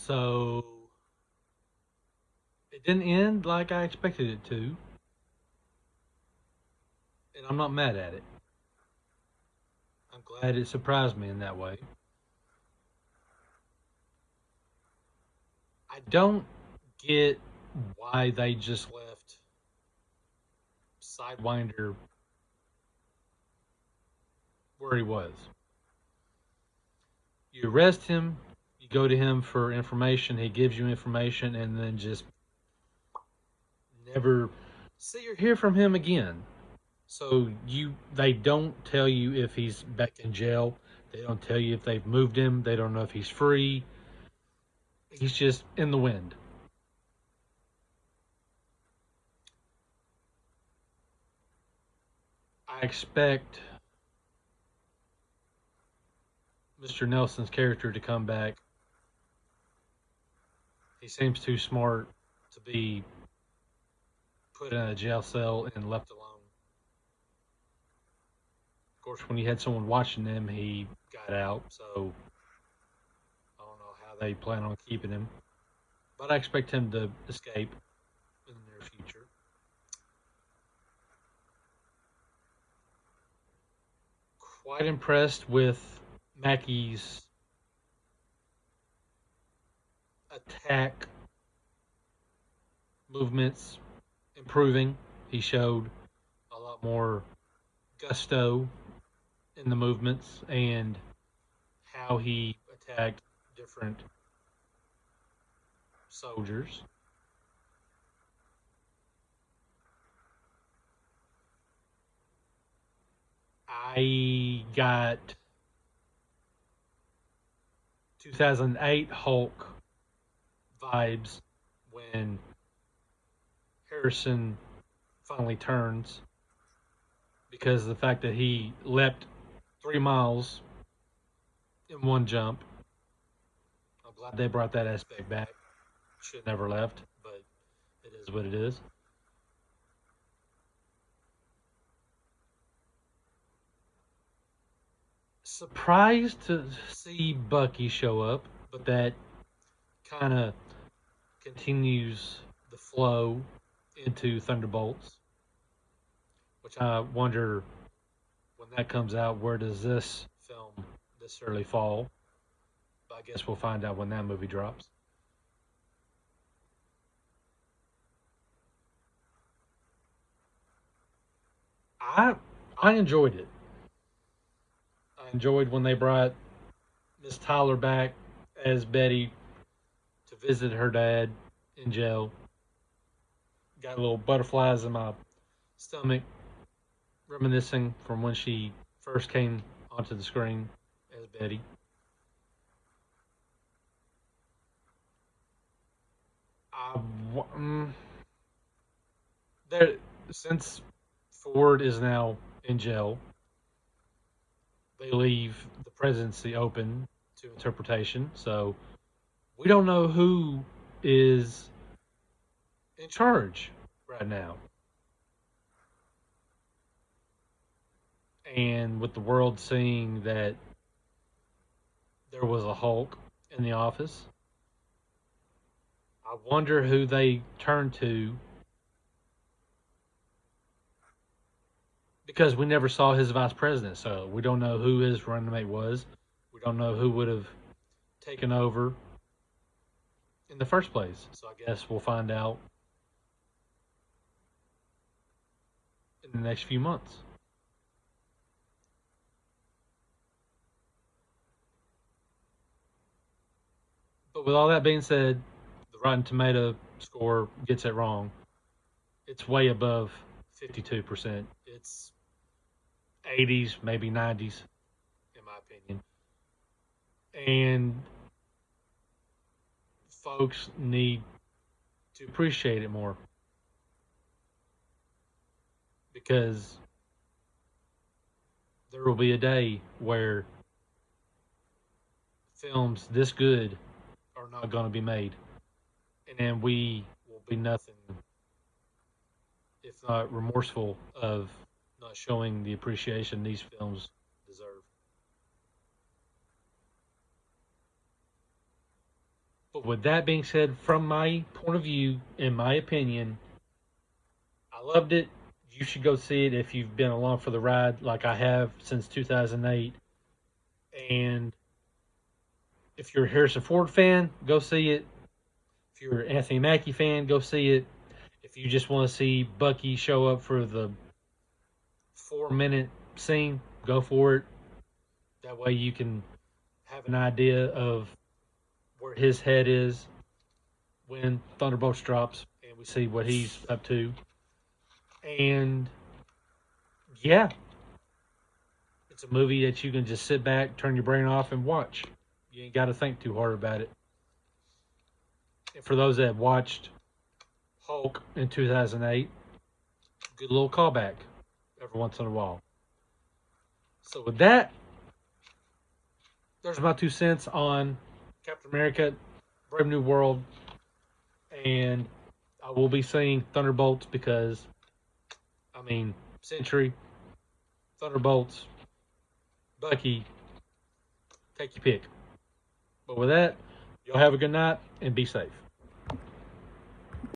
So it didn't end like I expected it to, and I'm not mad at it. I'm glad it surprised me in that way. I don't get why they just left Sidewinder where he was. You arrest him, you go to him for information, he gives you information, and then just never see or hear from him again. So they don't tell you if he's back in jail. They don't tell you if they've moved him. They don't know if he's free. He's just in the wind. I expect Mr. Nelson's character to come back. He seems too smart to be put in a jail cell and left alone. Of course, when he had someone watching him, he got out. So I don't know how they plan on keeping him. But I expect him to escape in the near future. Quite impressed with Mackey's attack movements improving. He showed a lot more gusto in the movements and how he attacked different soldiers. I got 2008 Hulk vibes when Harrison finally turns because of the fact that he leapt 3 miles in one jump. I'm glad they brought that aspect back. Should have never left, but it is what it is. Surprised to see Bucky show up, but that kind of continues the flow into Thunderbolts, which I wonder when that comes out, where does this film necessarily fall? But I guess we'll find out when that movie drops. I I enjoyed it. I enjoyed when they brought Miss Tyler back as Betty to visit her dad in jail. Got little butterflies in my stomach, reminiscing from when she first came onto the screen as Betty. I, there, since Ford is now in jail, they leave the presidency open to interpretation. So we don't know who is in charge right now. And with the world seeing that there was a Hulk in the office, I wonder who they turn to because we never saw his vice president. So we don't know who his running mate was. We don't know who would have taken over in the first place. So I guess we'll find out in the next few months. But with all that being said, the Rotten Tomato score gets it wrong. It's way above 52%. It's 80s, maybe 90s, in my opinion. And folks need to appreciate it more because there will be a day where films this good are not going to be made. And then we will be nothing if not remorseful of not showing the appreciation these films deserve. But with that being said, from my point of view, in my opinion, I loved it. You should go see it if you've been along for the ride, like I have since 2008. And if you're a Harrison Ford fan, go see it. If you're an Anthony Mackie fan, go see it. If you just want to see Bucky show up for the 4 minute scene, go for it. That way you can have an idea of where his head is when Thunderbolts drops and we see what he's up to. And yeah, it's a movie that you can just sit back, turn your brain off, and watch. You ain't got to think too hard about it. And for those that have watched Hulk in 2008, good little callback every once in a while. So with that, there's my 2 cents on Captain America, Brave New World, and I will be seeing Thunderbolts because, I mean, Century, Thunderbolts, Bucky, take your pick. But with that, y'all have a good night and be safe.